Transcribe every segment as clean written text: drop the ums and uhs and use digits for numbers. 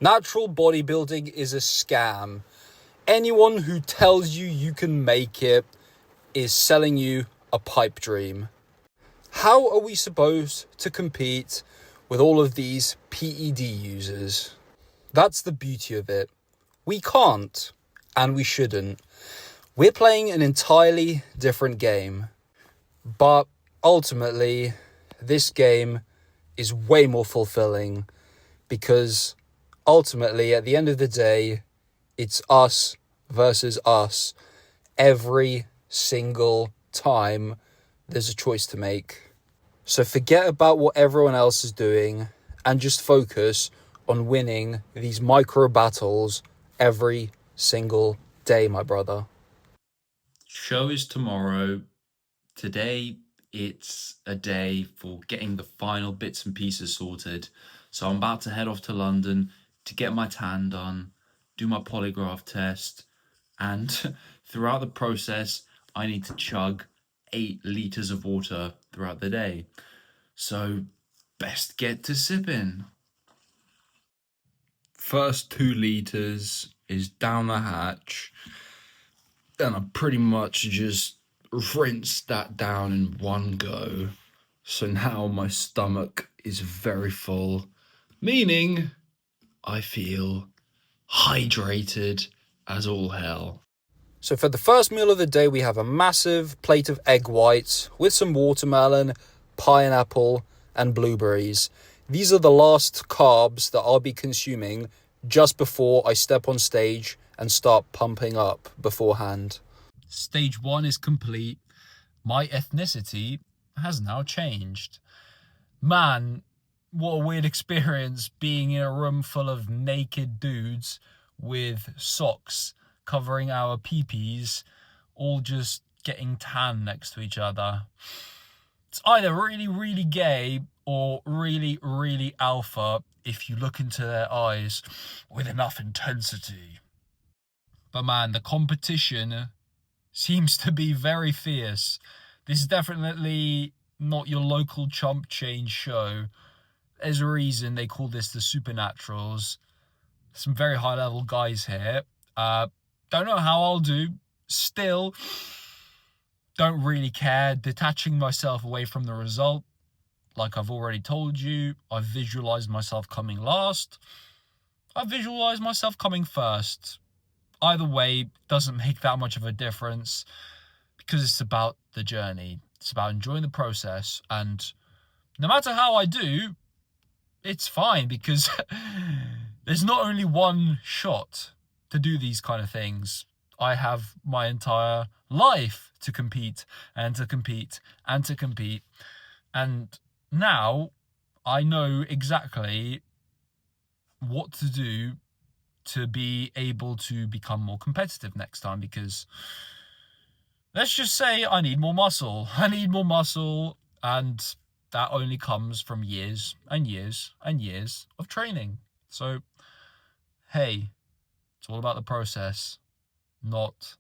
Natural bodybuilding is a scam. Anyone who tells you you can make it is selling you a pipe dream. How are we supposed to compete with all of these PED users? That's the beauty of it. We can't, and we shouldn't. We're playing an entirely different game. But ultimately, this game is way more fulfilling because ultimately, at the end of the day, it's us versus us every single time there's a choice to make. So forget about what everyone else is doing and just focus on winning these micro battles every single day, my brother. Show is tomorrow. Today, it's a day for getting the final bits and pieces sorted. So I'm about to head off to London to get my tan done, do my polygraph test, and throughout the process, I need to chug 8 litres of water throughout the day. So best get to sipping. First 2 litres is down the hatch, and I pretty much just rinsed that down in one go. So now my stomach is very full, meaning I feel hydrated as all hell. So for the first meal of the day, we have a massive plate of egg whites with some watermelon, pineapple, and blueberries. These are the last carbs that I'll be consuming just before I step on stage and start pumping up beforehand. Stage 1 is complete. My ethnicity has now changed. Man, what a weird experience being in a room full of naked dudes with socks covering our peepees, all just getting tan next to each other. It's either really, really gay or really, really alpha if you look into their eyes with enough intensity. But man, the competition seems to be very fierce. This is definitely not your local chump change show. There's a reason they call this the Supernaturals. Some very high level guys here. Don't know how I'll do. Still, don't really care. Detaching myself away from the result. Like I've already told you, I've visualized myself coming last. I've visualized myself coming first. Either way, doesn't make that much of a difference because it's about the journey. It's about enjoying the process. And no matter how I do, it's fine because there's not only one shot to do these kind of things. I have my entire life to compete and to compete and to compete. And now I know exactly what to do to be able to become more competitive next time, because let's just say I need more muscle. I need more muscle, and that only comes from years and years and years of training. So, hey, it's all about the process, not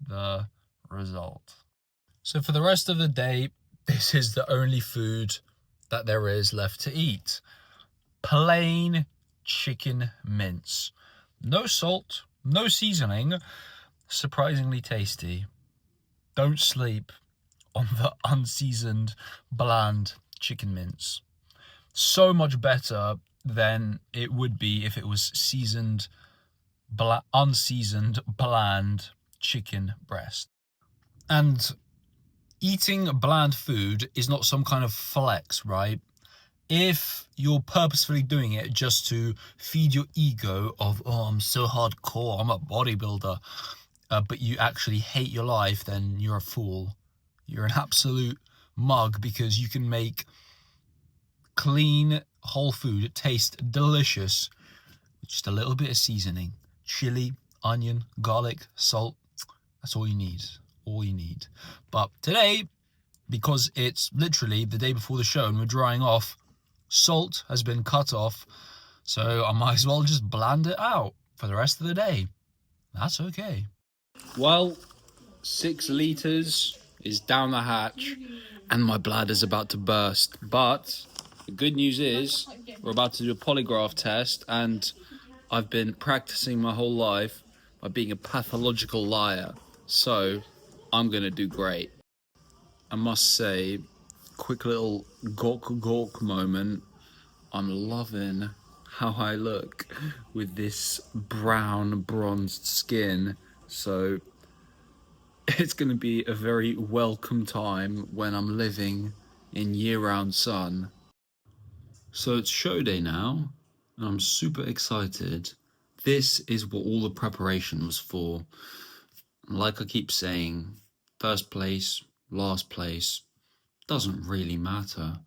the result. So for the rest of the day, this is the only food that there is left to eat. Plain chicken mince. No salt, no seasoning, surprisingly tasty. Don't sleep on the unseasoned, bland chicken mince. So much better than it would be if it was seasoned, unseasoned, bland chicken breast. And eating bland food is not some kind of flex, right? If you're purposefully doing it just to feed your ego of, oh, I'm so hardcore, I'm a bodybuilder, but you actually hate your life, then you're a fool. You're an absolute mug, because you can make clean, whole food taste delicious with just a little bit of seasoning. Chili, onion, garlic, salt. That's all you need. All you need. But today, because it's literally the day before the show and we're drying off, salt has been cut off, so I might as well just bland it out for the rest of the day. That's okay. Well, 6 litres is down the hatch and my bladder's about to burst. But the good news is we're about to do a polygraph test, and I've been practicing my whole life by being a pathological liar, so I'm gonna do great. I must say, quick little gawk moment. I'm loving how I look with this brown bronzed skin, so it's going to be a very welcome time when I'm living in year-round sun. So it's show day now, and I'm super excited. This is what all the preparation was for. Like I keep saying, first place, last place, doesn't really matter.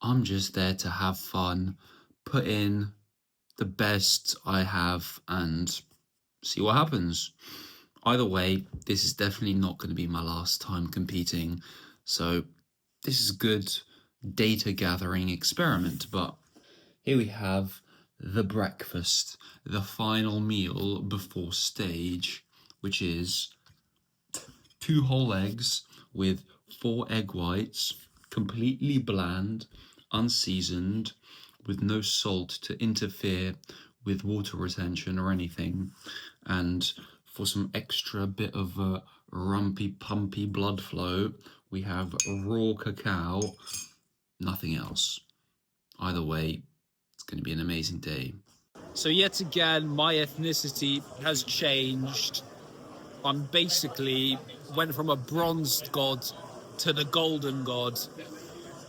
I'm just there to have fun, put in the best I have, and see what happens. Either way, this is definitely not going to be my last time competing, so this is a good data gathering experiment. But here we have the breakfast, the final meal before stage, which is 2 whole eggs with 4 egg whites, completely bland, unseasoned, with no salt to interfere with water retention or anything. And for some extra bit of a rumpy pumpy blood flow, we have raw cacao, nothing else. Either way, it's going to be an amazing day. So yet again, my ethnicity has changed. I'm basically went from a bronzed god to the golden god.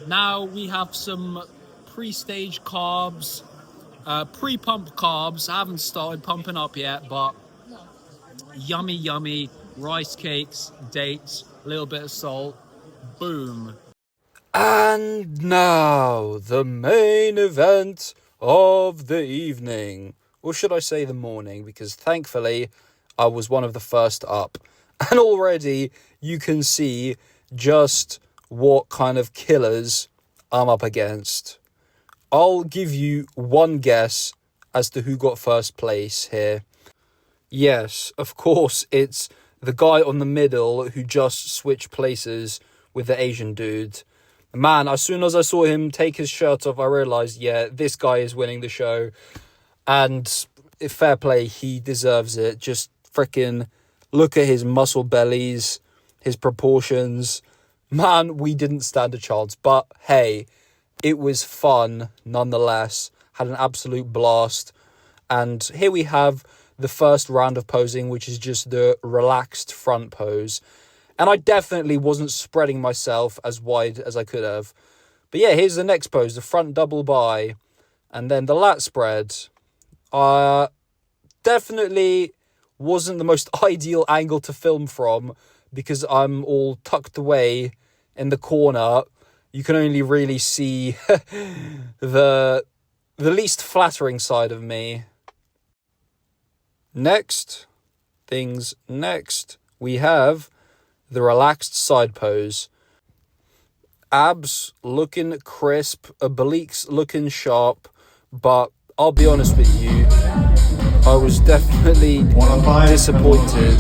Now we have some pre-stage carbs, pre-pump carbs. I haven't started pumping up yet, but yummy rice cakes, dates, a little bit of salt. Boom. And now, the main event of the evening. Or should I say the morning, because thankfully I was one of the first up. And already you can see just what kind of killers I'm up against. I'll give you one guess as to who got first place here. Yes, of course, it's the guy on the middle who just switched places with the Asian dude. Man, as soon as I saw him take his shirt off, I realised, yeah, this guy is winning the show. And fair play, he deserves it. Just freaking look at his muscle bellies, his proportions. Man, we didn't stand a chance. But hey, it was fun nonetheless. Had an absolute blast. And here we have the first round of posing, which is just the relaxed front pose. And I definitely wasn't spreading myself as wide as I could have. But yeah, here's the next pose, the front double by. And then the lat spread. Definitely wasn't the most ideal angle to film from because I'm all tucked away in the corner. You can only really see the least flattering side of me. Next, we have the relaxed side pose. Abs looking crisp, obliques looking sharp, but I'll be honest with you, I was definitely disappointed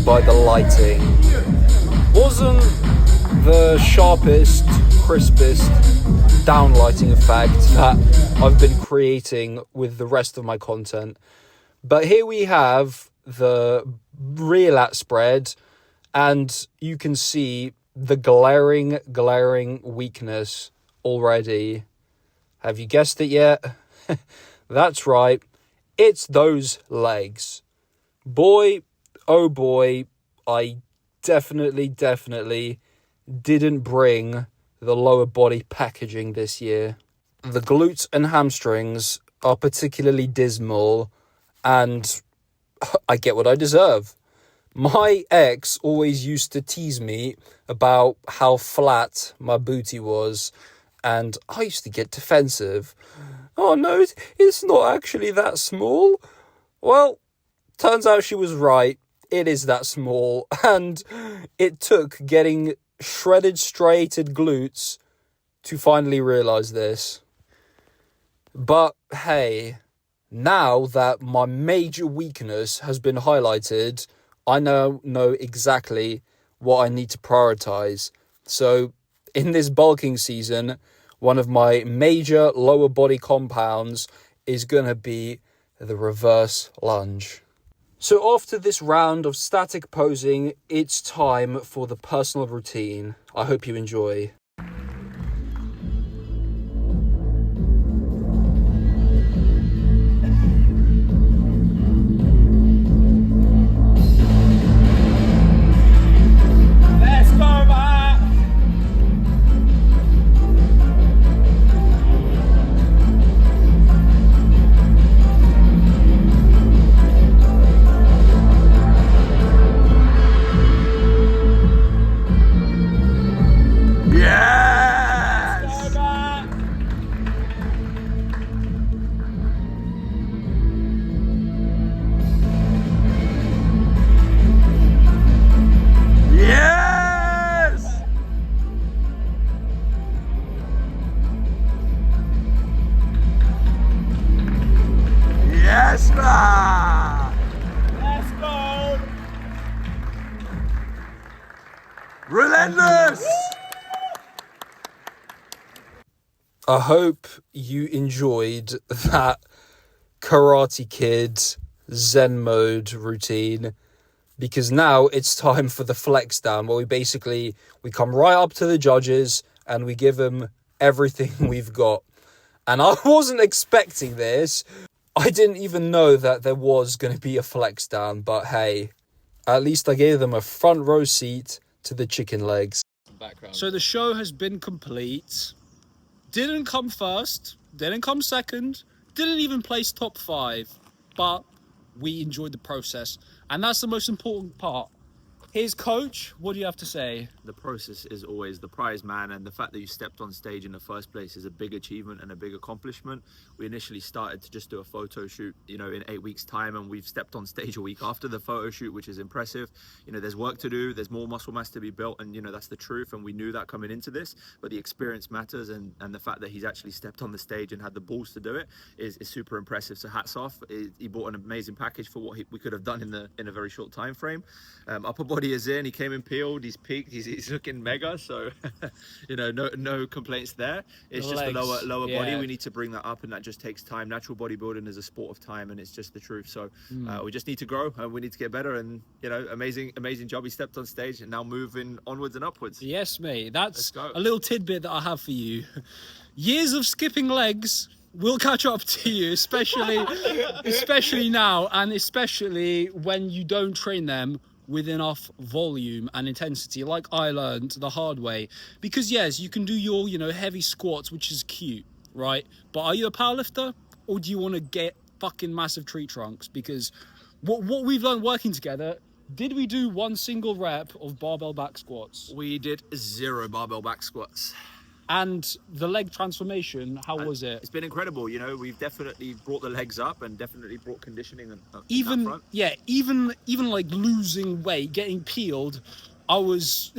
by the lighting. Wasn't the sharpest, crispest downlighting effect that I've been creating with the rest of my content. But here we have the rear lat spread, and you can see the glaring weakness already. Have you guessed it yet? That's right. It's those legs. Boy, oh boy, I definitely didn't bring the lower body packaging this year. The glutes and hamstrings are particularly dismal, and I get what I deserve. My ex always used to tease me about how flat my booty was, and I used to get defensive. Oh no, it's not actually that small. Well, turns out she was right. It is that small, and it took getting shredded striated glutes to finally realise this. But hey, now that my major weakness has been highlighted, I now know exactly what I need to prioritise. So, in this bulking season, one of my major lower body compounds is going to be the reverse lunge. So after this round of static posing, it's time for the personal routine. I hope you enjoy. Yes, man! Let's go! Relentless! I hope you enjoyed that Karate Kid Zen mode routine, because now it's time for the flex down, where we come right up to the judges and we give them everything we've got. And I wasn't expecting this. I didn't even know that there was going to be a flex down, but hey, at least I gave them a front row seat to the chicken legs. So the show has been complete. Didn't come first, didn't come second, didn't even place top 5, but we enjoyed the process. And that's the most important part. Here's Coach, what do you have to say? The process is always the prize, man, and the fact that you stepped on stage in the first place is a big achievement and a big accomplishment. We initially started to just do a photo shoot, in 8 weeks' time, and we've stepped on stage a week after the photo shoot, which is impressive. There's work to do, there's more muscle mass to be built, and that's the truth, and we knew that coming into this, but the experience matters, and the fact that he's actually stepped on the stage and had the balls to do it is super impressive. So hats off. He brought an amazing package for what we could have done in a very short time frame. Upper body is in, he came in peeled, he's peaked, he's looking mega, so no complaints there. It's just the lower body, we need to bring that up, and that just takes time. Natural bodybuilding is a sport of time, and it's just the truth. So we just need to grow, and we need to get better, and amazing job. He stepped on stage and now moving onwards and upwards. Yes, mate, that's a little tidbit that I have for you. Years of skipping legs will catch up to you, especially now, and especially when you don't train them with enough volume and intensity, like I learned the hard way. Because yes, you can do your heavy squats, which is cute, right? But are you a powerlifter, or do you want to get fucking massive tree trunks? Because what we've learned working together, did we do one single rep of barbell back squats? We did 0 barbell back squats. And the leg transformation, how was it? It's been incredible. We've definitely brought the legs up and definitely brought conditioning in even that front. Yeah, even like losing weight, getting peeled, I was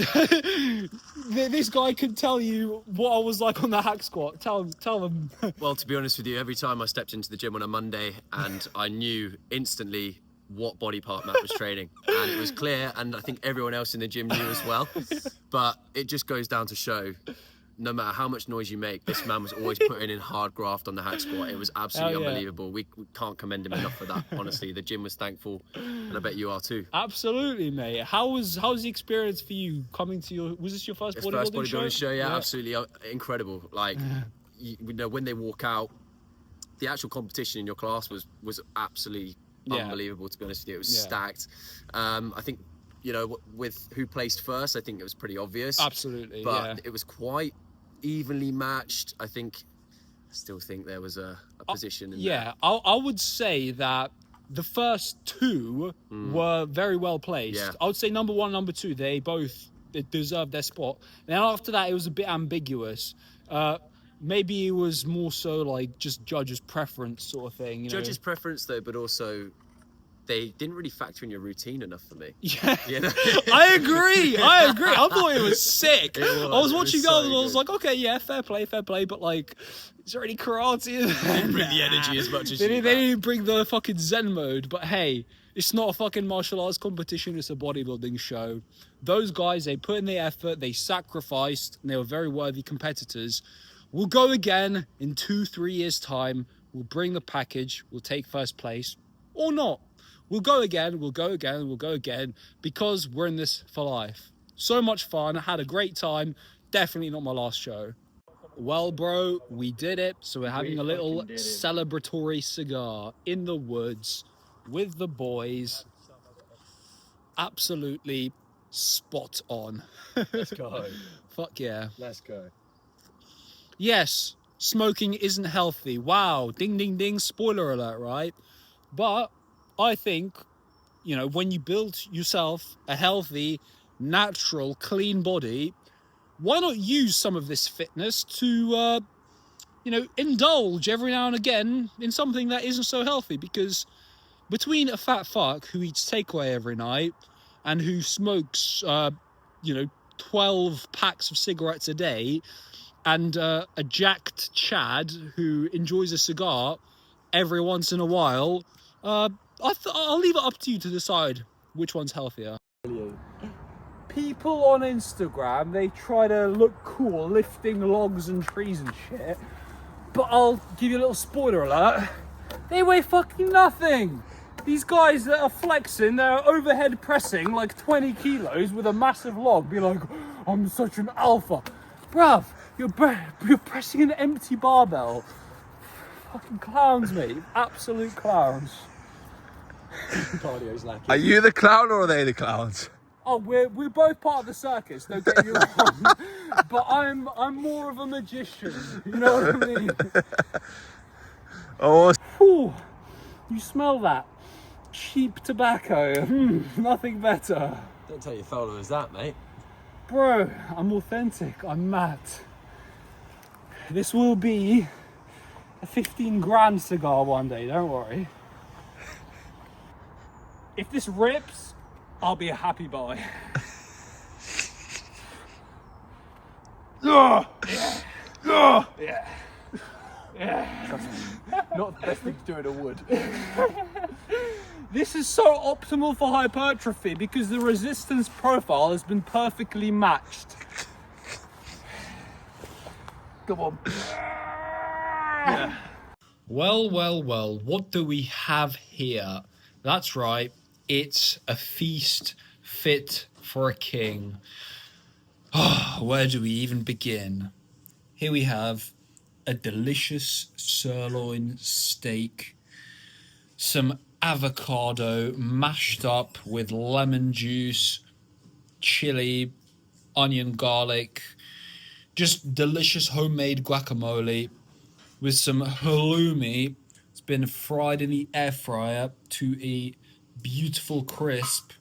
this guy could tell you what I was like on the hack squat. Tell them. Well, to be honest with you, every time I stepped into the gym on a Monday, and I knew instantly what body part Matt was training, and it was clear, and I think everyone else in the gym knew as well. But it just goes down to show, no matter how much noise you make, this man was always putting in hard graft on the hack squat. It was absolutely unbelievable. We can't commend him enough for that, honestly. The gym was thankful, and I bet you are too. Absolutely, mate. How was the experience for you coming to was this your first bodybuilding show? Yeah, absolutely incredible. Like, when they walk out, the actual competition in your class was absolutely unbelievable, to be honest with you. It was stacked. I think, with who placed first, I think it was pretty obvious. Absolutely, but it was quite evenly matched. I still think there was a position in there. I would say that the first 2 were very well placed. Yeah. I would say number 1, number 2, they deserved their spot. Then after that, it was a bit ambiguous. Maybe it was more so like just judges' preference sort of thing. Judges' preference, though, but also they didn't really factor in your routine enough for me. Yeah, I agree. I thought it was sick. I was watching the others, and I was like, okay, yeah, fair play. But like, is there any karate? They didn't bring the energy as much as they didn't bring the fucking Zen mode. But hey, it's not a fucking martial arts competition. It's a bodybuilding show. Those guys, they put in the effort, they sacrificed, and they were very worthy competitors. We'll go again in 2-3 years' time we'll bring the package, we'll take first place, or not. We'll go again, we'll go again, we'll go again, because we're in this for life. So much fun, I had a great time. Definitely not my last show. Well, bro, we did it. So we're having a little celebratory cigar in the woods with the boys. Absolutely spot on. Let's go. Fuck yeah. Let's go. Yes, smoking isn't healthy. Wow, ding, ding, ding, spoiler alert, right? But I think, you know, when you build yourself a healthy, natural, clean body, why not use some of this fitness to, you know, indulge every now and again in something that isn't so healthy? Because between a fat fuck who eats takeaway every night and who smokes, you know, 12 packs of cigarettes a day, and a jacked Chad who enjoys a cigar every once in a while, I'll leave it up to you to decide which one's healthier. People on Instagram, they try to look cool lifting logs and trees and shit, but I'll give you a little spoiler alert, they weigh fucking nothing. These guys that are flexing, they're overhead pressing like 20 kilos with a massive log, be like, I'm such an alpha. Bruv, you're pressing an empty barbell. Fucking clowns, mate. Absolute clowns. Cardio's lacking. Are you the clown or are they the clowns? Oh, we're both part of the circus, don't get me wrong. But I'm more of a magician, you know what I mean? Oh, Ooh, you smell that? Cheap tobacco. Nothing better. Don't tell your followers that, mate. Bro, I'm authentic, I'm mad. This will be a 15 grand cigar one day, don't worry. If this rips, I'll be a happy boy. Yeah. Yeah. Not the best thing to do in a wood. This is so optimal for hypertrophy because the resistance profile has been perfectly matched. Come on. Yeah. Well, what do we have here? That's right, it's a feast fit for a king. Where do we even begin? Here we have a delicious sirloin steak, some avocado mashed up with lemon juice, chili, onion, garlic, just delicious homemade guacamole with some halloumi. It's been fried in the air fryer to a beautiful crisp.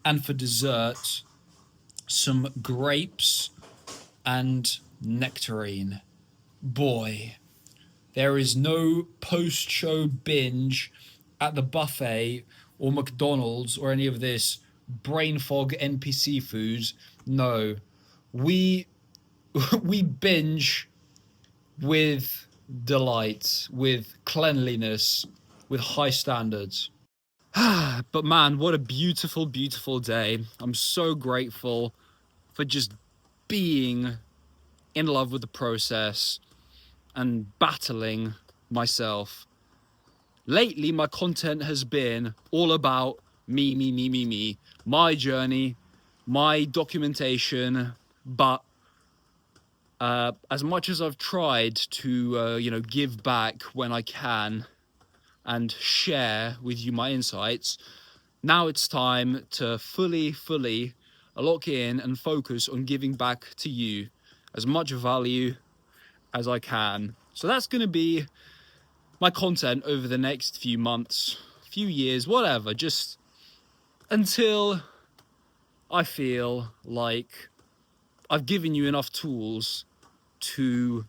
And for dessert, some grapes and nectarine. Boy, there is no post-show binge at the buffet or McDonald's or any of this brain fog NPC foods. No, we binge with delight, with cleanliness, with high standards. But man, what a beautiful, beautiful day. I'm so grateful for just being in love with the process and battling myself. Lately, my content has been all about me, my journey, my documentation, but as much as I've tried to, you know, give back when I can and share with you my insights, now it's time to fully lock in and focus on giving back to you as much value as I can. So that's going to be my content over the next few months, few years, whatever, just until I feel like I've given you enough tools to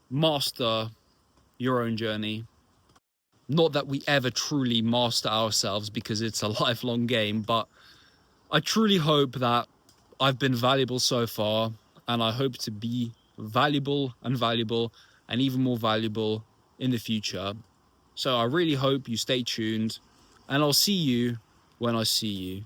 master your own journey. Not that we ever truly master ourselves because it's a lifelong game, but I truly hope that I've been valuable so far, and I hope to be valuable and even more valuable in the future. So I really hope you stay tuned, and I'll see you when I see you.